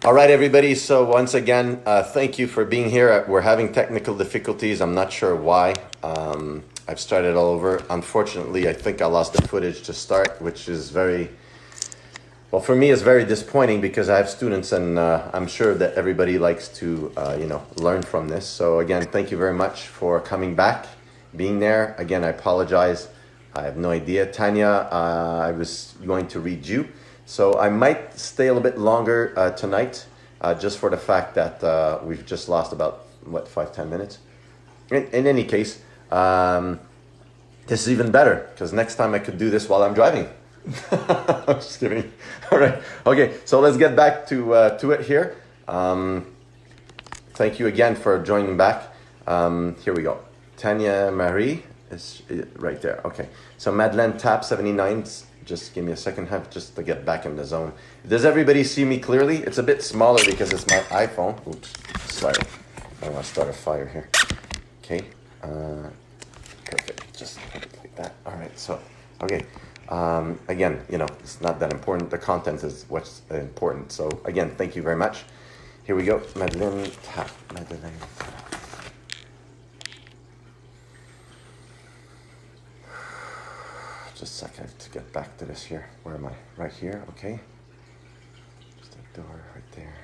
All right, everybody. So once again, thank you for being here. We're having technical difficulties. I'm not sure why. I've started all over. Unfortunately, I think I lost the footage to start, which is well, for me, it's very disappointing because I have students and I'm sure that everybody likes to, learn from this. So again, thank you very much for coming back, being there. Again, I apologize. I have no idea. Tanya, I was going to read you. So I might stay a little bit longer tonight, just for the fact that we've just lost about, 5-10 minutes. In any case, this is even better because next time I could do this while I'm driving. I'm just kidding. All right. Okay. So let's get back to it here. Thank you again for joining back. Here we go. Tanya Marie is right there. Okay. So Madeleine Tap 79. Just give me a second, just to get back in the zone. Does everybody see me clearly? It's a bit smaller because it's my iPhone. Oops. Sorry. I want to start a fire here. Okay. Perfect. Just like that. All right. So, okay. Again, it's not that important. The content is what's important. So again, thank you very much. Here we go. Madeleine Tap. Madeleine Tap. Just a second to get back to this here. Where am I? Right here. Okay. Just a door right there.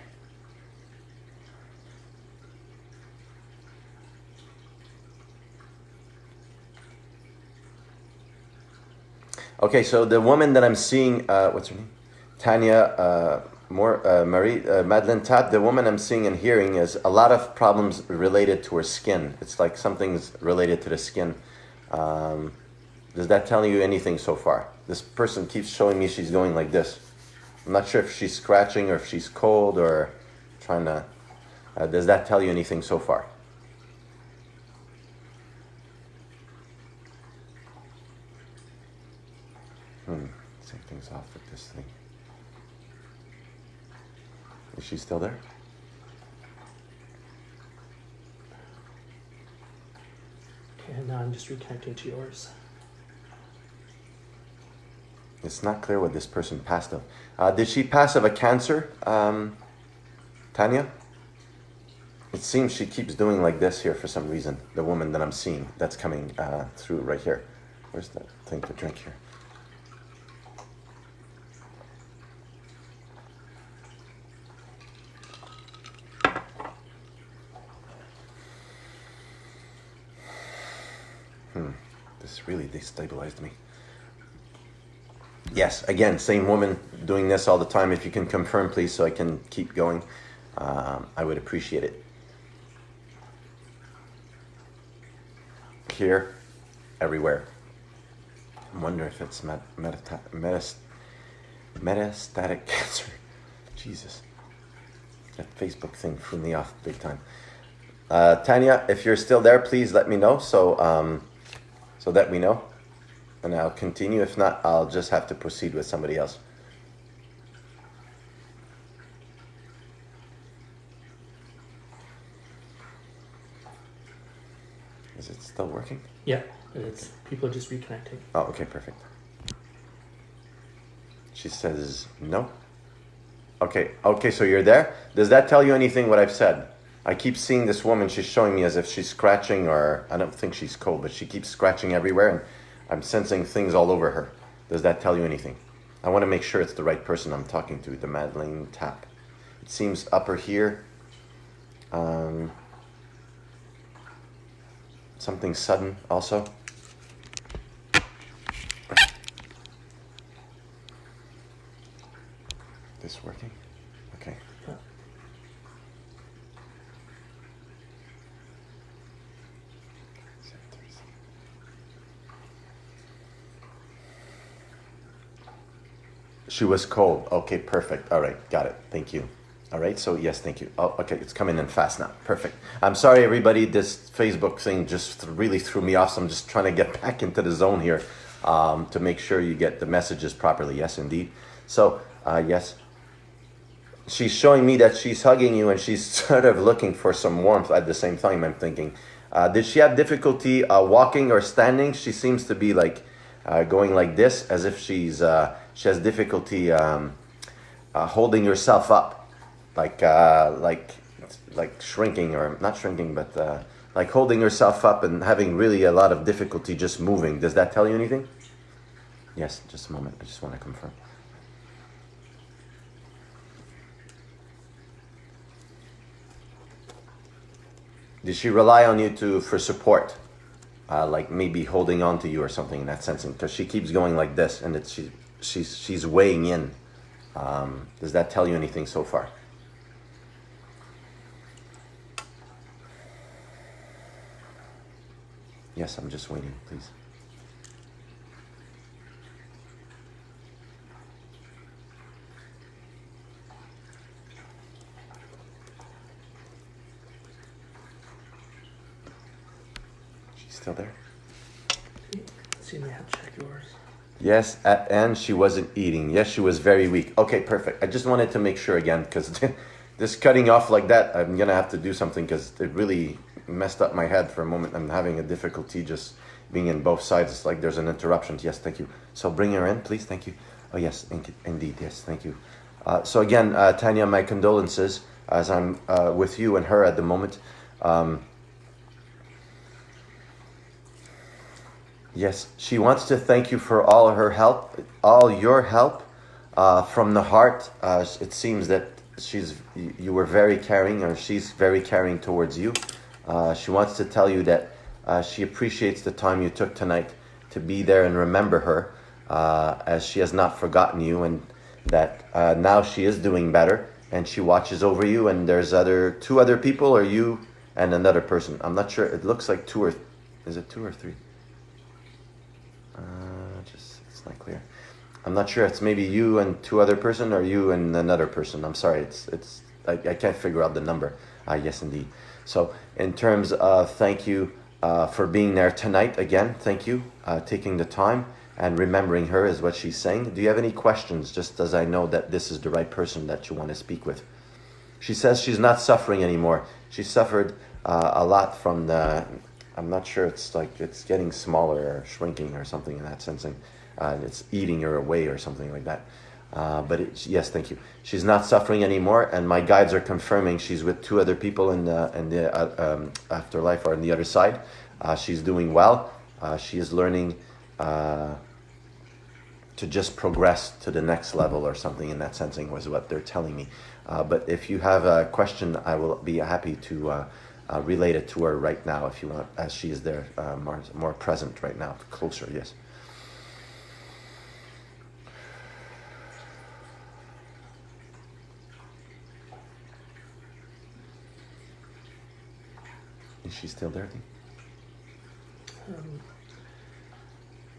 Okay, so the woman that I'm seeing, what's her name? Tanya Madeleine Tap, the woman I'm seeing and hearing is a lot of problems related to her skin. It's like something's related to the skin. Does that tell you anything so far? This person keeps showing me she's going like this. I'm not sure if she's scratching or if she's cold or trying to... does that tell you anything so far? Something's off with this thing. Is she still there? Okay, now I'm just reconnecting to yours. It's not clear what this person passed of. Did she pass of a cancer, Tanya? It seems she keeps doing like this here for some reason. The woman that I'm seeing, that's coming through right here. Where's that thing to drink here? This really destabilized me. Yes, again, same woman doing this all the time. If you can confirm, please, so I can keep going. I would appreciate it. Here, everywhere. I wonder if it's metastatic cancer. Jesus. That Facebook thing threw me off big time. Tanya, if you're still there, please let me know so that we know. And I'll continue. If not, I'll just have to proceed with somebody else. Is it still working? Yeah, it's people are just reconnecting. Oh, okay, perfect. She says no. Okay, so you're there. Does that tell you anything what I've said? I keep seeing this woman. She's showing me as if she's scratching, or I don't think she's cold, but she keeps scratching everywhere, and I'm sensing things all over her. Does that tell you anything? I want to make sure it's the right person I'm talking to, the Madeleine Tap. It seems upper here. Something sudden also. This working? Okay. Yeah. She was cold. Okay, perfect. All right, got it. Thank you. All right, so yes, thank you. Oh, okay, it's coming in fast now. Perfect. I'm sorry, everybody. This Facebook thing just really threw me off, so I'm just trying to get back into the zone here to make sure you get the messages properly. Yes, indeed. So, yes. She's showing me that she's hugging you and she's sort of looking for some warmth at the same time, I'm thinking. Did she have difficulty walking or standing? She seems to be like going like this, as if she has difficulty holding herself up. like shrinking, or not shrinking, but like holding herself up and having really a lot of difficulty just moving. Does that tell you anything? Yes, just a moment. I just want to confirm. Did she rely on you for support? Like maybe holding on to you or something in that sense? Because she keeps going like this, and she's weighing in. Does that tell you anything so far? Yes, I'm just waiting, please. She's still there? So you may have to check yours. Yes, and she wasn't eating. Yes, she was very weak. Okay, perfect. I just wanted to make sure again, because this cutting off like that, I'm going to have to do something, because it really messed up my head for a moment. I'm having a difficulty just being in both sides. It's like there's an interruption. Yes, thank you. So bring her in, please. Thank you. Oh, yes, indeed. Yes, thank you. So again, Tanya, my condolences, as I'm with you and her at the moment. Yes, she wants to thank you for all her help, all your help, from the heart. It seems that you were very caring, or she's very caring towards you. She wants to tell you that she appreciates the time you took tonight to be there and remember her, as she has not forgotten you, and that now she is doing better, and she watches over you, and there's two other people, or you and another person. I'm not sure. It looks like is it two or three? It's not clear. I'm not sure. It's maybe you and two other person, or you and another person. I'm sorry. I can't figure out the number. Yes, indeed. So in terms of thank you for being there tonight again. Thank you, taking the time and remembering her is what she's saying. Do you have any questions? Just as I know that this is the right person that you want to speak with. She says she's not suffering anymore. She suffered a lot from I'm not sure, it's like it's getting smaller or shrinking or something in that sensing. It's eating her away or something like that. But yes, thank you. She's not suffering anymore, and my guides are confirming she's with two other people in the afterlife, or on the other side. She's doing well. She is learning to just progress to the next level or something in that sensing, was what they're telling me. But if you have a question, I will be happy to relate it to her right now if you want, as she is there more present right now, closer, yes. Is she still there?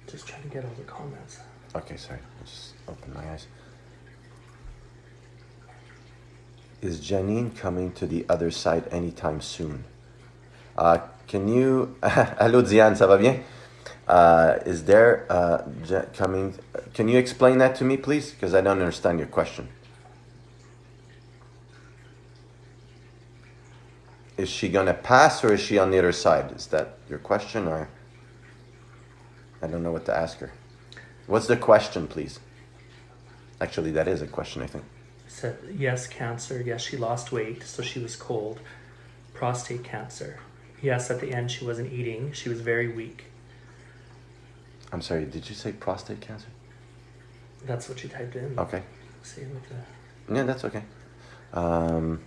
Just trying to get all the comments. Okay, sorry. I'll just open my eyes. Is Janine coming to the other side anytime soon? Can you... Allô, Diane, ça va bien? Is there coming... Can you explain that to me, please? Because I don't understand your question. Is she going to pass, or is she on the other side? Is that your question, or... I don't know what to ask her. What's the question, please? Actually, that is a question, I think. Said yes, cancer. Yes, she lost weight, so she was cold. Prostate cancer. Yes, at the end she wasn't eating. She was very weak. I'm sorry, did you say prostate cancer? That's what she typed in. Okay. See, like that. Yeah, that's okay. And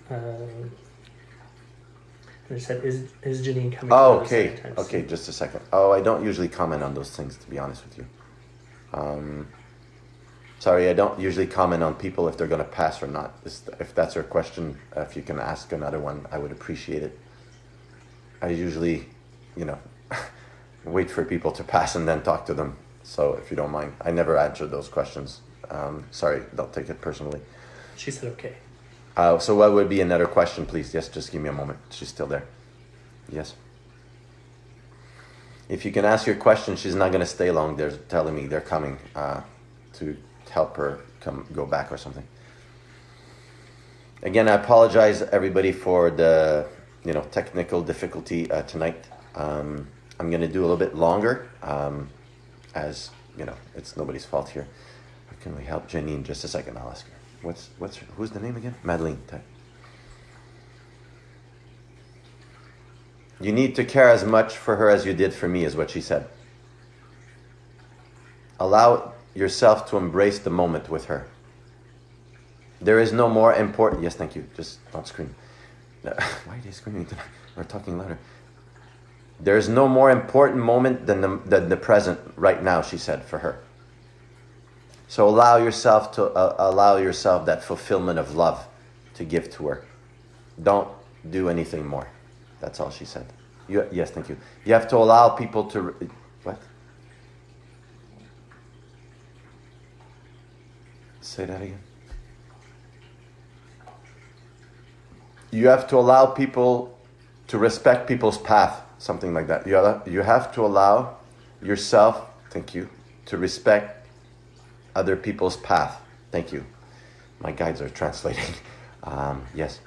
it said, is Janine coming? Oh, to okay. anytime Okay, soon? just a second. Oh, I don't usually comment on those things, to be honest with you. Sorry, I don't usually comment on people if they're going to pass or not. If that's your question, if you can ask another one, I would appreciate it. I usually, wait for people to pass and then talk to them. So if you don't mind, I never answer those questions. Sorry, don't take it personally. She said okay. So what would be another question, please? Yes, just give me a moment. She's still there. Yes. If you can ask your question, she's not going to stay long. They're telling me they're coming to help her go back or something. Again, I apologize, everybody, for the technical difficulty tonight. I'm going to do a little bit longer, as it's nobody's fault here. How can we help Janine? Just a second, I'll ask her. Who's the name again? Madeline. You need to care as much for her as you did for me, is what she said. Allow yourself to embrace the moment with her. There is no more important... Yes, thank you. Just don't scream. Why are you screaming? We're talking louder. There is no more important moment than the present right now, she said, for her. So allow yourself that fulfillment of love to give to her. Don't do anything more. That's all she said. Yes, thank you. You have to allow people to... What? Say that again. You have to allow people to respect people's path. Something like that. You have to allow yourself, thank you, to respect other people's path. Thank you. My guides are translating. Yes.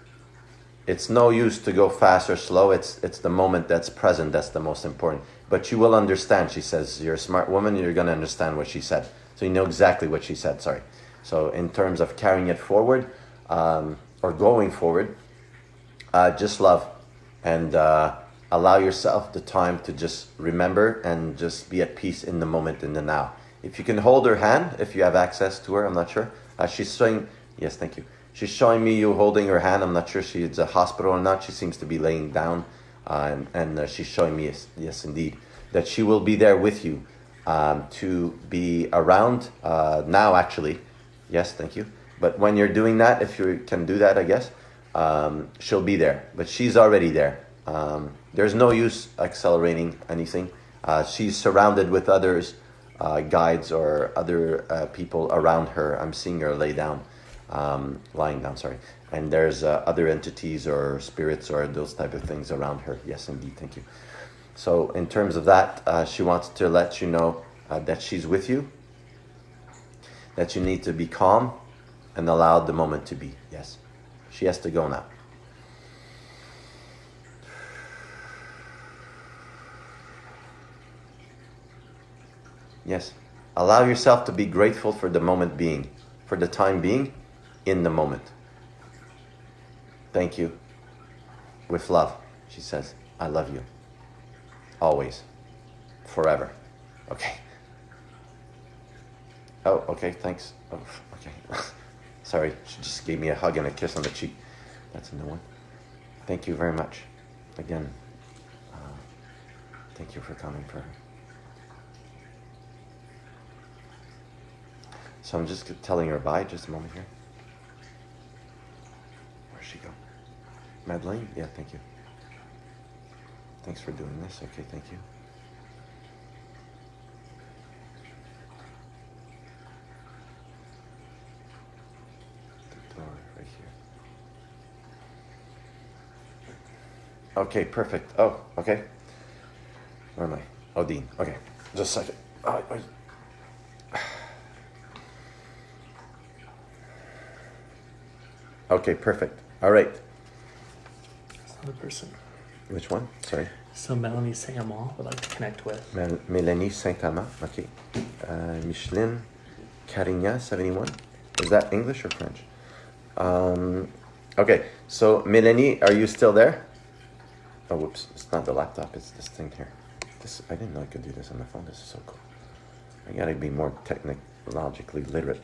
It's no use to go fast or slow. It's the moment that's present that's the most important. But you will understand, she says. You're a smart woman, you're going to understand what she said. So you know exactly what she said, sorry. So in terms of carrying it forward, or going forward, just love. And allow yourself the time to just remember and just be at peace in the moment, in the now. If you can hold her hand, if you have access to her, I'm not sure. She's showing, yes, thank you. She's showing me you holding her hand. I'm not sure she's a hospital or not. She seems to be laying down. And she's showing me, yes, indeed, that she will be there with you to be around now, actually. Yes, thank you. But when you're doing that, if you can do that, I guess, she'll be there. But she's already there. There's no use accelerating anything. She's surrounded with others, guides or other people around her. I'm seeing her lying down, sorry. And there's other entities or spirits or those type of things around her. Yes, indeed, thank you. So in terms of that, she wants to let you know that she's with you, that you need to be calm and allow the moment to be. Yes, she has to go now. Yes. Allow yourself to be grateful for the moment being, for the time being, in the moment. Thank you. With love, she says. I love you. Always. Forever. Okay. Oh, okay, thanks. Oh, okay. Sorry, she just gave me a hug and a kiss on the cheek. That's a new one. Thank you very much. Again, thank you for coming for her. So I'm just telling her bye, just a moment here. Where'd she go? Madeleine? Yeah, thank you. Thanks for doing this. Okay, thank you. The door right here. Okay, perfect. Oh, okay. Where am I? Oh, Dean. Okay, just a second. Okay, perfect. All right. That's another person. Which one? Sorry. So Melanie Saint-Amand would like to connect with. Mélanie Saint-Amand. Okay. Micheline Carignan, 71. Is that English or French? Okay. So Mélanie, are you still there? Oh, whoops. It's not the laptop. It's this thing here. I didn't know I could do this on the phone. This is so cool. I gotta be more technologically literate.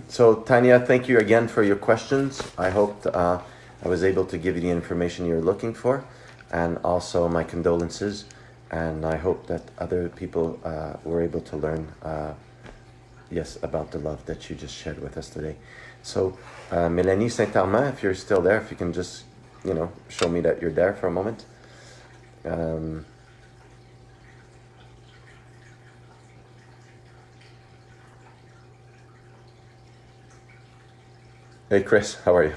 So Tanya, thank you again for your questions. I hope I was able to give you the information you're looking for, and also my condolences. And I hope that other people were able to learn, yes, about the love that you just shared with us today. So Mélanie Saint-Armand, if you're still there, if you can just, show me that you're there for a moment. Hey Chris, how are you?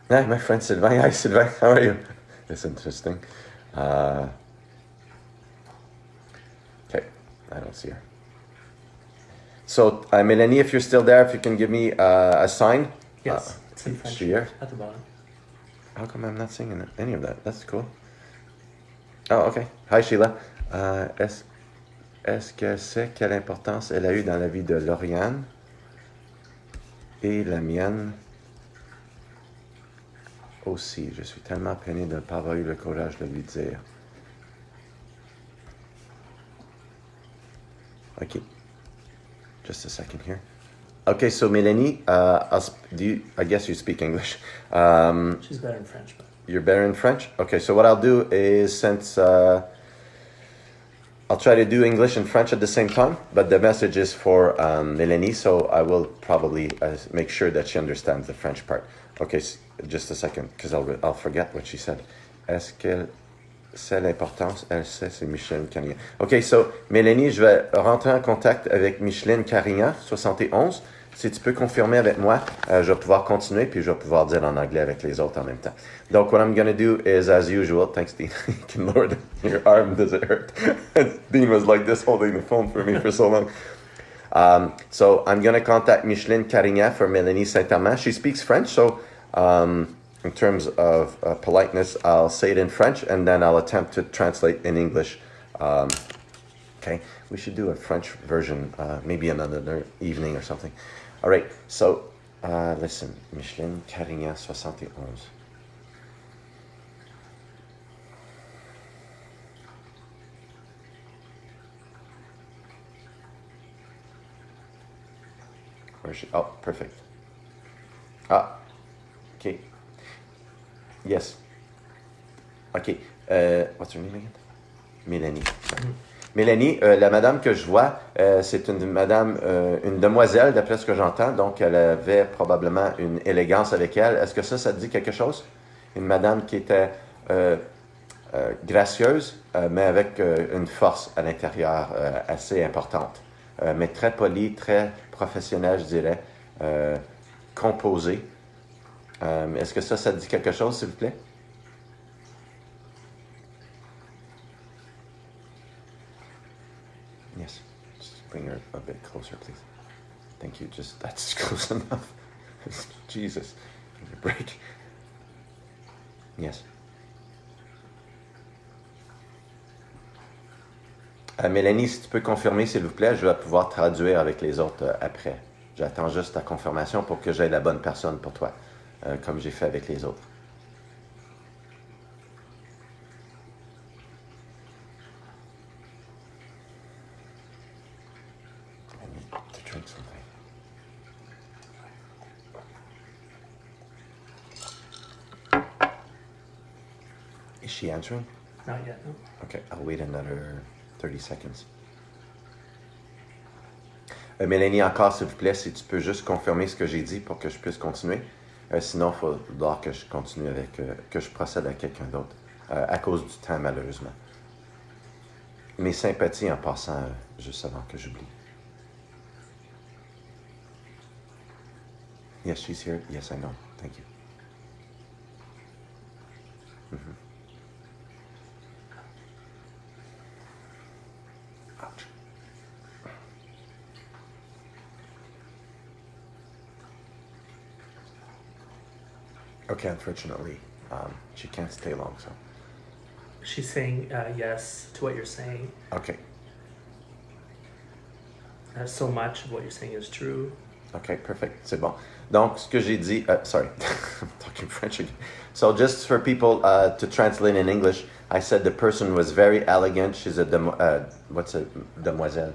Hi, my friend Sylvain. Hi Sylvain, how are you? It's interesting. Okay, I don't see her. So Mélanie, if you're still there, if you can give me a sign. Yes, it's in French here at the bottom. How come I'm not seeing any of that? That's cool. Oh, okay. Hi Sheila. Est-ce que c'est quelle importance elle a eu dans la vie de Lauriane et la mienne aussi. Je suis tellement peiné de ne pas avoir eu le courage de lui dire. OK. Just a second here. Okay, so Mélanie, I guess you speak English. She's better in French, but You're better in French? Okay, so what I'll do is, since I'll try to do English and French at the same time, but the message is for Mélanie, so I will probably make sure that she understands the French part. Okay, just a second, because I'll forget what she said. Est-ce qu'elle sait l'importance? Elle sait, c'est Micheline Carignan. OK, so Mélanie, je vais rentrer en contact avec Micheline Carignan, 71. Si tu peux confirmer avec moi, je vais pouvoir continuer, puis je vais pouvoir dire en anglais avec les autres en même temps. Donc, what I'm going to do is, as usual, thanks, Dean. Lord, your arm, does it hurt? Dean was like this, holding the phone for me for so long. So, I'm going to contact Micheline Carignan for Mélanie Saint-Amand. She speaks French, so in terms of politeness, I'll say it in French, and then I'll attempt to translate in English. Okay, we should do a French version, maybe another evening or something. All right, so listen, Micheline Carignan, 71. Where is she? Oh, perfect. Ah, okay. Yes. Okay. What's her name again? Mélanie. Mélanie, la madame que je vois, c'est une madame, une demoiselle, d'après ce que j'entends. Donc, elle avait probablement une élégance avec elle. Est-ce que ça te dit quelque chose? Une madame qui était gracieuse, mais avec une force à l'intérieur assez importante. Mais très polie, très professionnelle, je dirais. Composée. Est-ce que ça te dit quelque chose, s'il vous plaît? Yes. Just bring her a bit closer, please. Thank you. Just, that's close enough. Jesus. Give me a break. Yes. Mélanie, si tu peux confirmer, s'il vous plaît, je vais pouvoir traduire avec les autres après. J'attends juste ta confirmation pour que j'aie la bonne personne pour toi, comme j'ai fait avec les autres. I need to drink something. Is she answering? not yet, no. Okay, I'll wait another 30 seconds. Mélanie, encore, s'il vous plaît, si tu peux juste confirmer ce que j'ai dit pour que je puisse continuer. Sinon, il faudra que je continue avec, que je procède à quelqu'un d'autre, à cause du temps, malheureusement. Mes sympathies en passant, juste avant que j'oublie. Yes, she's here. Yes, I know. Thank you. Mm-hmm. Ouch. Okay, unfortunately, she can't stay long, so. She's saying yes to what you're saying. Okay, So much of what you're saying is true. okay, perfect. C'est bon. Donc, ce que j'ai dit, sorry, I'm talking French again. So, just for people to translate in English, I said the person was very elegant. She's a demoiselle?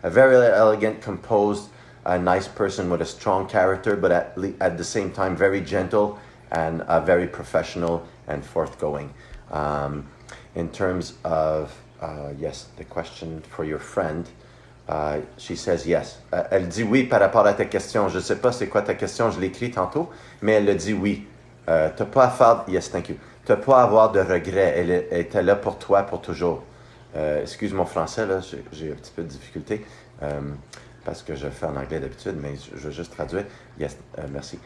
A very elegant, composed, nice person with a strong character, but at the same time, very gentle and very professional and forthgoing. In terms of, yes, the question for your friend, she says yes. Elle dit oui par rapport à ta question. Je ne sais pas c'est quoi ta question, je l'ai écrit tantôt, mais elle le dit oui. T'as pas à faire, yes, thank you. T'as pas à avoir de regrets. Elle était là pour toi pour toujours. Excuse mon français, là, j'ai un petit peu de difficulté parce que je fais en anglais d'habitude, mais je veux juste traduire. Yes, merci.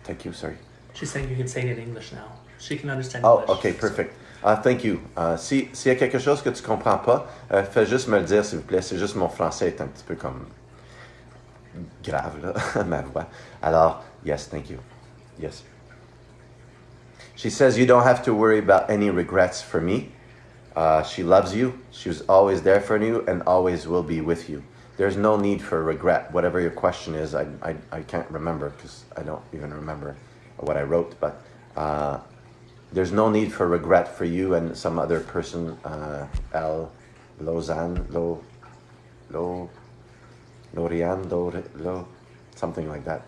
Thank you, sorry. She's saying you can say it in English now. She can understand Oh, English. okay, perfect. Thank you. S'il y a quelque chose que tu comprends pas, fais juste me le dire, s'il vous plaît. C'est juste mon français est un petit peu comme grave, là, ma voix. Alors, yes, thank you. Yes. She says you don't have to worry about any regrets for me. She loves you. She was always there for you and always will be with you. There's no need for regret. Whatever your question is, I can't remember because I don't even remember what I wrote, but There's no need for regret for you and some other person, Lausanne, Lorianne, something like that.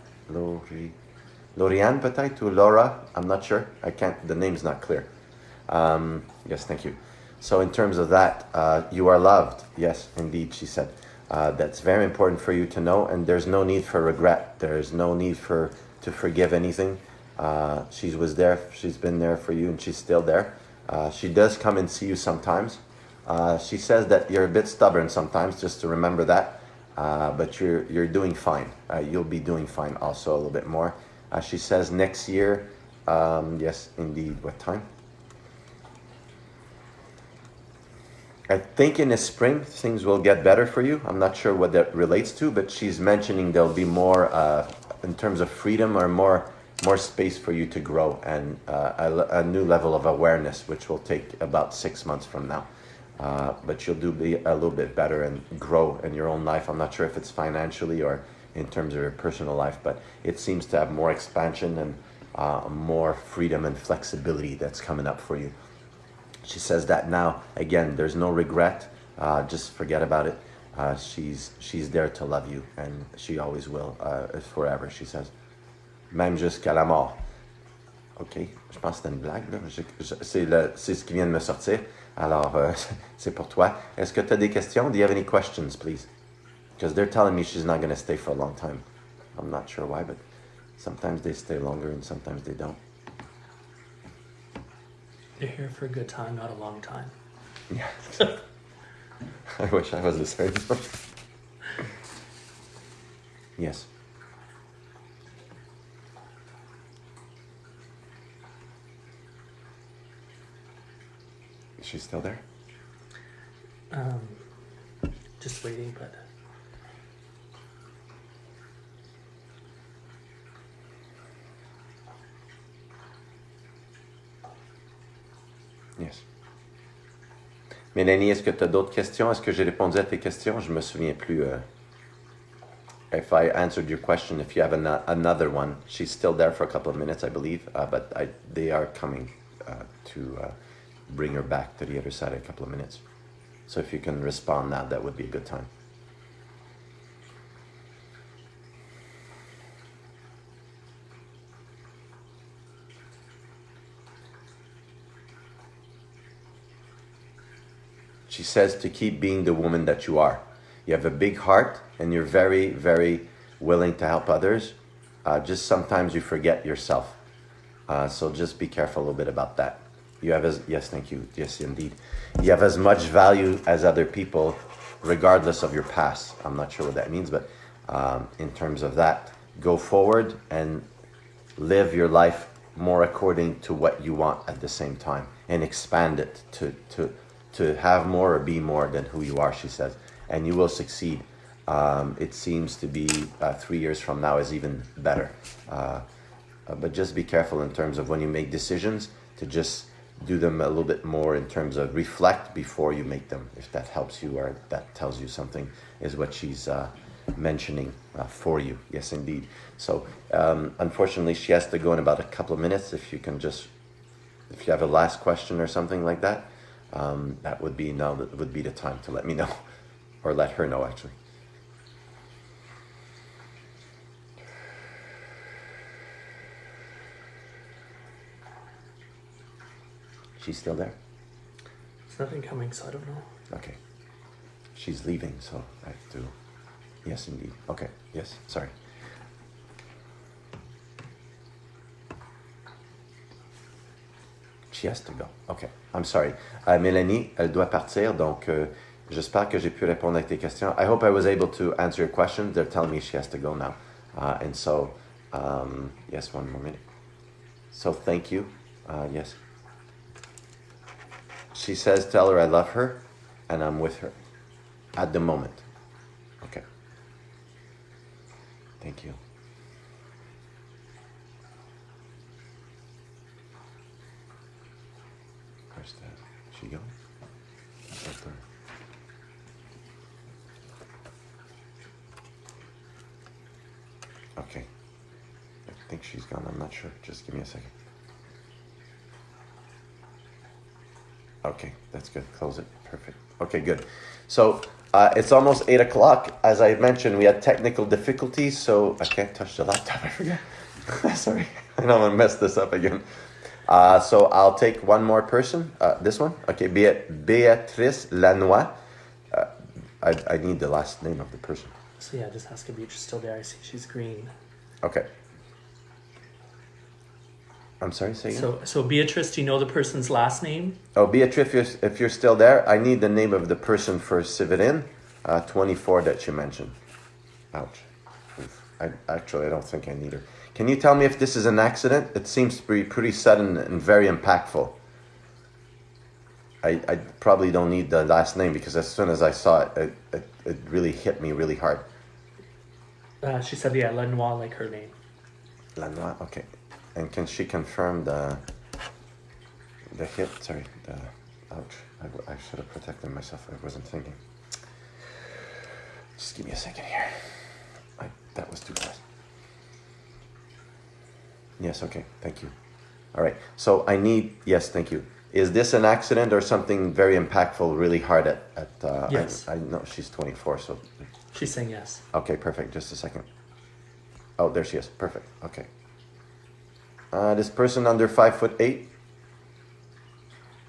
Lorianne peut-être, or Laura, I'm not sure. The name's not clear. Yes, thank you. So in terms of that, you are loved. Yes, indeed, she said. That's very important for you to know, and there's no need for regret. There's no need to forgive anything. She's been there for you, and she's still there. She does come and see you sometimes. She says that you're a bit stubborn sometimes, just to remember that. But you're doing fine. You'll be doing fine also a little bit more. She says next year, yes, indeed. What time? I think in the spring things will get better for you. I'm not sure what that relates to, but she's mentioning there'll be more in terms of freedom, or more space for you to grow, and a new level of awareness, which will take about 6 months from now. But you'll be a little bit better and grow in your own life. I'm not sure if it's financially or in terms of your personal life, but it seems to have more expansion and more freedom and flexibility that's coming up for you. She says that now, again, there's no regret. Just forget about it. She's there to love you, and she always will, forever, she says. Même jusqu'à la mort. OK, je pense que c'était une blague, là. C'est ce qui vient de me sortir. Alors, c'est pour toi. Est-ce que tu as des questions? Do you have any questions, please? Because they're telling me she's not going to stay for a long time. I'm not sure why, but sometimes they stay longer and sometimes they don't. You're here for a good time, not a long time. Yeah. I wish I was the same. Yes. Is she still there? Just waiting, but Yes. Mélanie, est-ce que tu as d'autres questions? Est-ce que j'ai répondu à tes questions? Je me souviens plus. If I answered your question, if you have another one. She's still there for a couple of minutes, I believe, but they are coming to bring her back to the other side in a couple of minutes. So if you can respond now, that would be a good time. She says to keep being the woman that you are. You have a big heart, and you're very, very willing to help others. Just sometimes you forget yourself. So just be careful a little bit about that. You have yes, thank you. Yes, indeed. You have as much value as other people, regardless of your past. I'm not sure what that means, but in terms of that, go forward and live your life more according to what you want at the same time, and expand it to have more or be more than who you are, she says, and you will succeed. It seems to be 3 years from now is even better. But just be careful in terms of when you make decisions to just do them a little bit more in terms of reflect before you make them, if that helps you or that tells you something, is what she's mentioning for you. Yes, indeed. So unfortunately, she has to go in about a couple of minutes. If you have a last question or something like that, that would be the time to let me know, or let her know, actually. She's still there? there's nothing coming, so I don't know. Okay. She's leaving, so I have to... Yes, indeed. Okay. Yes, sorry. She has to go. Okay. I'm sorry. Mélanie, elle doit partir, donc j'espère que j'ai pu répondre à tes questions. I hope I was able to answer your question. They're telling me she has to go now. And so, yes, one more minute. So thank you. Yes. She says, tell her I love her and I'm with her at the moment. Okay. Thank you. Where's that? She go? Right there. Okay. I think she's gone. I'm not sure. Just give me a second. Okay, that's good. Close it. Perfect. Okay, good. So it's almost 8 o'clock. As I mentioned, we had technical difficulties, so I can't touch the laptop. I forgot. Sorry. I know I'm going to mess this up again. So I'll take one more person. This one. Okay, Beatrice Lanois. I need the last name of the person. So yeah, just ask if Beatrice is still there. I see she's green. Okay. I'm sorry, say again? So Beatrice, do you know the person's last name? Oh, Beatrice, if you're still there, I need the name of the person for Severin, 24 that you mentioned. Ouch. I don't think I need her. Can you tell me if this is an accident? It seems to be pretty sudden and very impactful. I probably don't need the last name because as soon as I saw it, it really hit me really hard. She said, yeah, Lenoir, like her name. Lanois, okay. And can she confirm the hit? Sorry, ouch. I should have protected myself. I wasn't thinking. Just give me a second here. That was too fast. Yes, okay, thank you. All right, so yes, thank you. Is this an accident or something very impactful, really hard at Yes. I know she's 24, so. She's saying yes. Okay, perfect, just a second. Oh, there she is, perfect, okay. This person under 5'8".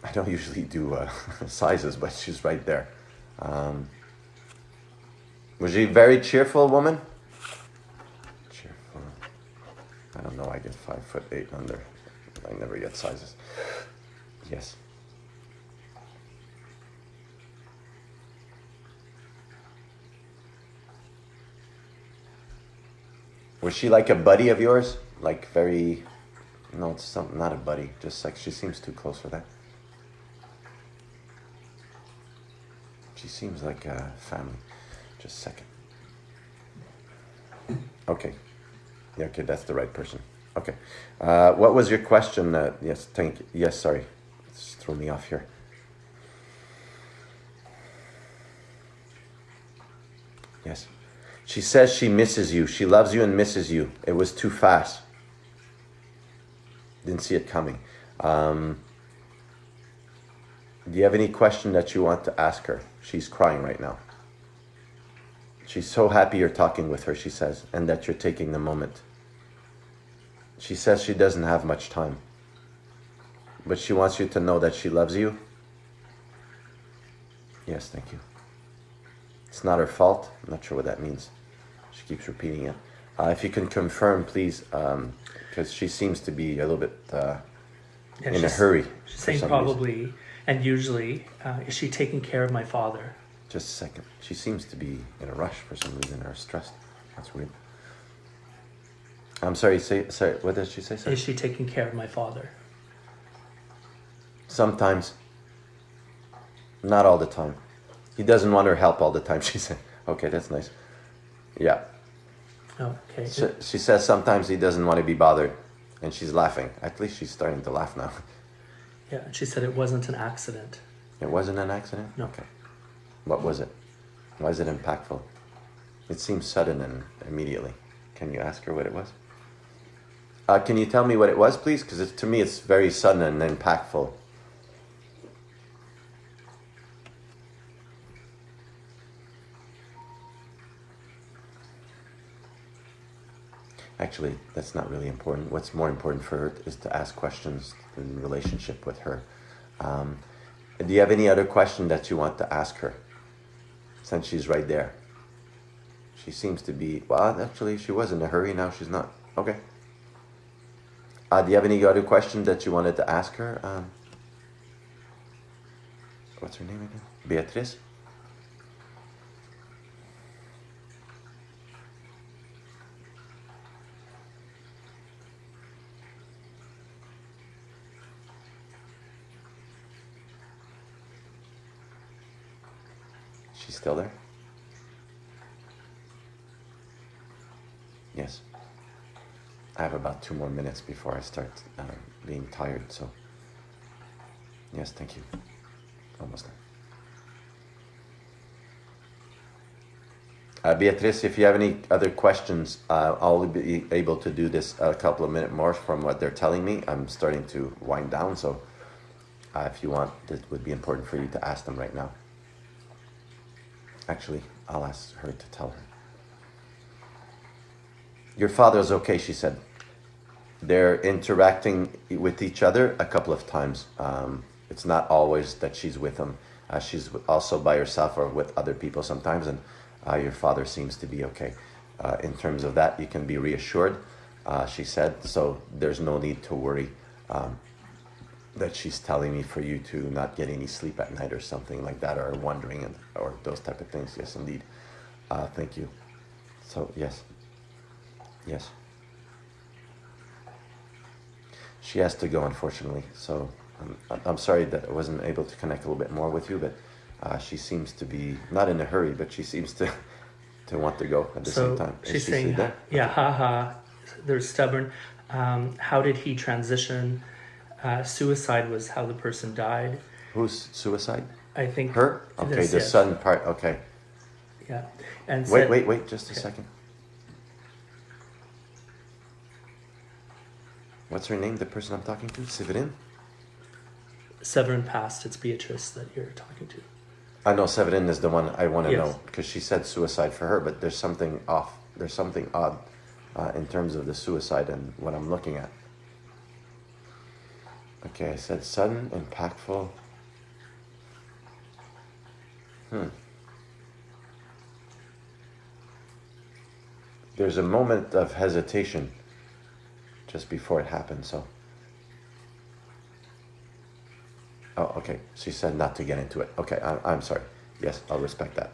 I don't usually do sizes, but she's right there. Was she a very cheerful woman? Cheerful. I don't know. I get 5'8" under. I never get sizes. Yes. Was she like a buddy of yours? Like very. No, it's not a buddy. Just like she seems too close for that. She seems like a family. Just a second. Okay. Yeah, okay, that's the right person. Okay. What was your question? Yes, thank you. Yes, sorry. It's threw me off here. Yes. She says she misses you. She loves you and misses you. It was too fast. Didn't see it coming. Do you have any question that you want to ask her? She's crying right now. She's so happy you're talking with her, she says, and that you're taking the moment. She says she doesn't have much time, but she wants you to know that she loves you. Yes, thank you. It's not her fault. I'm not sure what that means. She keeps repeating it. If you can confirm, please, because she seems to be a little bit in a hurry. She's saying probably, and usually, is she taking care of my father? Just a second. She seems to be in a rush for some reason or stressed. That's weird. I'm sorry, sorry, what did she say? Sorry? Is she taking care of my father? Sometimes. Not all the time. He doesn't want her help all the time, she said. Okay, that's nice. Yeah. Okay. So, she says sometimes he doesn't want to be bothered. And she's laughing. At least she's starting to laugh now. Yeah, she said it wasn't an accident. It wasn't an accident? No. Okay. What was it? Why is it impactful? It seems sudden and immediately. Can you ask her what it was? Can you tell me what it was, please? Because to me it's very sudden and impactful. Actually, that's not really important. What's more important for her is to ask questions in relationship with her. Do you have any other question that you want to ask her? Since she's right there. She seems to be, well, actually, she was in a hurry. Now she's not. Okay. Do you have any other question that you wanted to ask her? What's her name again? Beatrice? She's still there? Yes. I have about 2 more minutes before I start being tired, so yes, thank you. Almost done. Beatrice, if you have any other questions, I'll be able to do this a couple of minutes more from what they're telling me. I'm starting to wind down, so If you want, it would be important for you to ask them right now. Actually, I'll ask her to tell her. Your father's okay, she said. They're interacting with each other a couple of times. It's not always that she's with him. She's also by herself or with other people sometimes, and your father seems to be okay. In terms of that, you can be reassured, she said, so there's no need to worry that she's telling me for you to not get any sleep at night or something like that, or wondering, or those type of things. Yes, indeed. Thank you. So, yes. Yes. She has to go, unfortunately, so I'm sorry that I wasn't able to connect a little bit more with you, but she seems to be not in a hurry, but she seems to want to go at the same time. She's saying, yeah, haha, they're stubborn. How did he transition? Suicide was how the person died. Who's suicide? I think her. Okay, the son part. Okay. Yeah, and wait, just a second. What's her name? The person I'm talking to, Severin. Severin passed. It's Beatrice that you're talking to. I know Severin is the one I want to know, because she said suicide for her, but there's something off. There's something odd in terms of the suicide and what I'm looking at. Okay, I said sudden, impactful. There's a moment of hesitation just before it happened, so. Oh, okay. She said not to get into it. Okay, I'm sorry. Yes, I'll respect that.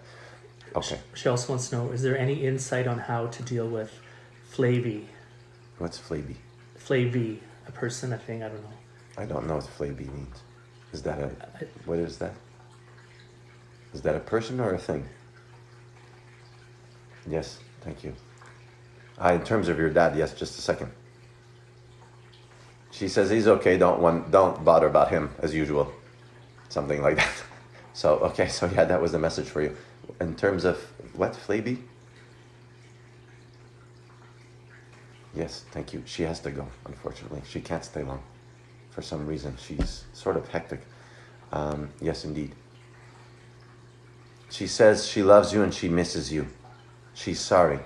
Okay. She also wants to know, is there any insight on how to deal with Flavy? What's Flavy? Flavy, a person, a thing, I don't know. I don't know what Flavy means. Is that what is that? Is that a person or a thing? Yes, thank you. In terms of your dad, yes, just a second. She says he's okay, don't bother about him, as usual. Something like that. So, okay, so yeah, that was the message for you. In terms of, what, Flaby? Yes, thank you. She has to go, unfortunately. She can't stay long. For some reason, she's sort of hectic. Yes, indeed. She says she loves you and she misses you. She's sorry.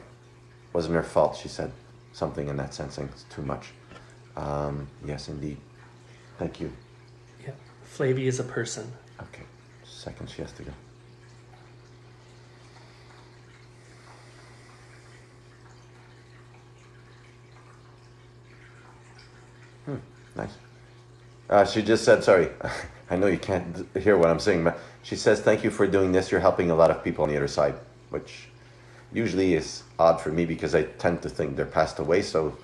Wasn't her fault, she said. Something in that sensing. It's too much. Yes, indeed. Thank you. Yeah, Flavy is a person. Okay, second, she has to go. Nice. She just said, sorry, I know you can't hear what I'm saying, but she says, thank you for doing this. You're helping a lot of people on the other side, which usually is odd for me because I tend to think they're passed away, so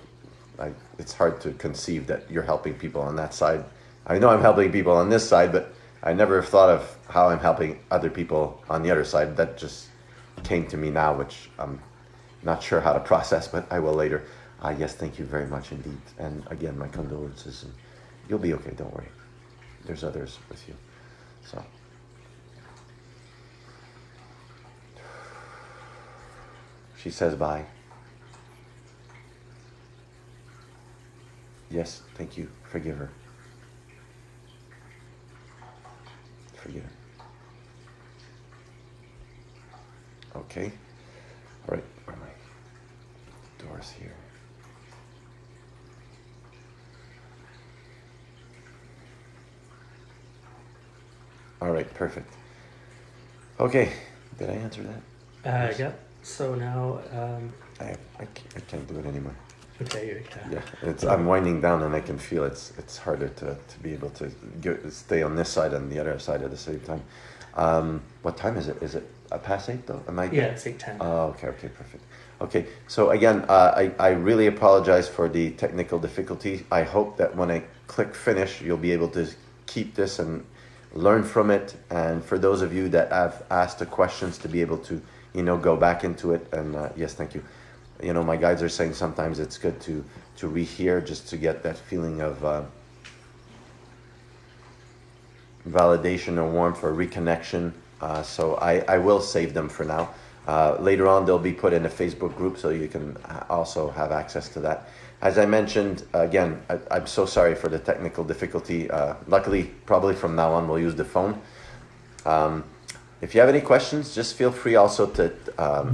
it's hard to conceive that you're helping people on that side. I know I'm helping people on this side, but I never thought of how I'm helping other people on the other side. That just came to me now, which I'm not sure how to process, but I will later. Yes, thank you very much indeed. And again, my condolences. And you'll be okay, don't worry. There's others with you. So. She says bye. Yes, thank you. Forgive her. Forgive her. Okay. All right, where are my doors here? All right, perfect. Okay, did I answer that? Yeah. So now. I can't do it anymore. Okay. Yeah, I'm winding down and I can feel it's harder to be able to stay on this side and the other side at the same time. What time is it? Is it past 8 though? Yeah, it's 8:10. Oh, okay, perfect. Okay, so again, I really apologize for the technical difficulty. I hope that when I click finish, you'll be able to keep this and learn from it. And for those of you that have asked the questions, to be able to, go back into it. And yes, thank you. My guides are saying sometimes it's good to rehear just to get that feeling of validation or warmth or reconnection. So I will save them for now. Later on, they'll be put in a Facebook group, so you can also have access to that. As I mentioned, again, I'm so sorry for the technical difficulty. Luckily, probably from now on, we'll use the phone. If you have any questions, just feel free also to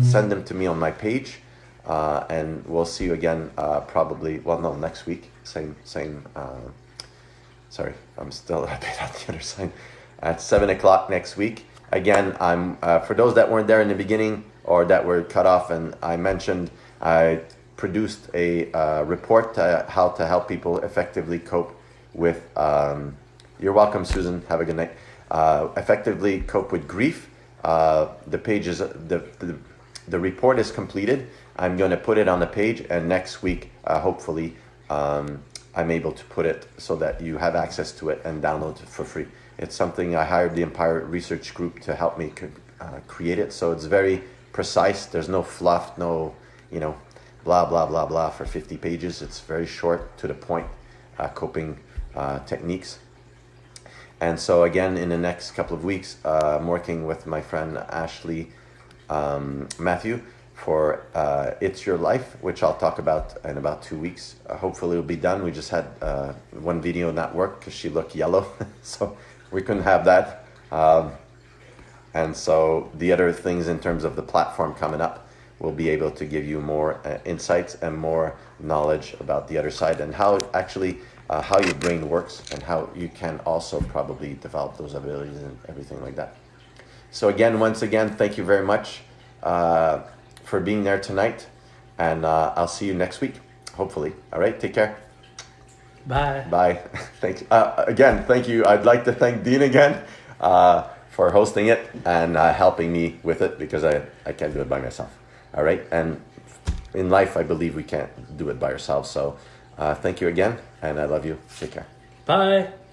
send them to me on my page. And we'll see you again probably, well, no, next week. Same. Sorry, I'm still a bit on the other side. At 7 o'clock next week. Again, I'm for those that weren't there in the beginning or that were cut off, and I mentioned I produced a report how to help people effectively cope with. You're welcome, Susan. Have a good night. Effectively cope with grief. The page is the report is completed. I'm going to put it on the page, and next week, hopefully, I'm able to put it so that you have access to it and download it for free. It's something I hired the Empire Research Group to help me create it. So it's very precise. There's no fluff, no, blah, blah, blah, blah for 50 pages. It's very short, to the point, coping techniques. And so again, in the next couple of weeks, I'm working with my friend Ashley Matthew for It's Your Life, which I'll talk about in about 2 weeks. Hopefully it'll be done. We just had one video not work because she looked yellow, so we couldn't have that. And so the other things in terms of the platform coming up, we'll be able to give you more insights and more knowledge about the other side and how actually how your brain works and how you can also probably develop those abilities and everything like that. So again, once again, thank you very much for being there tonight, and I'll see you next week, hopefully. All right, take care. Bye. Bye. Thanks. Again, thank you. I'd like to thank Dean again for hosting it and helping me with it, because I can't do it by myself. All right, and in life, I believe we can't do it by ourselves. So thank you again, and I love you. Take care. Bye.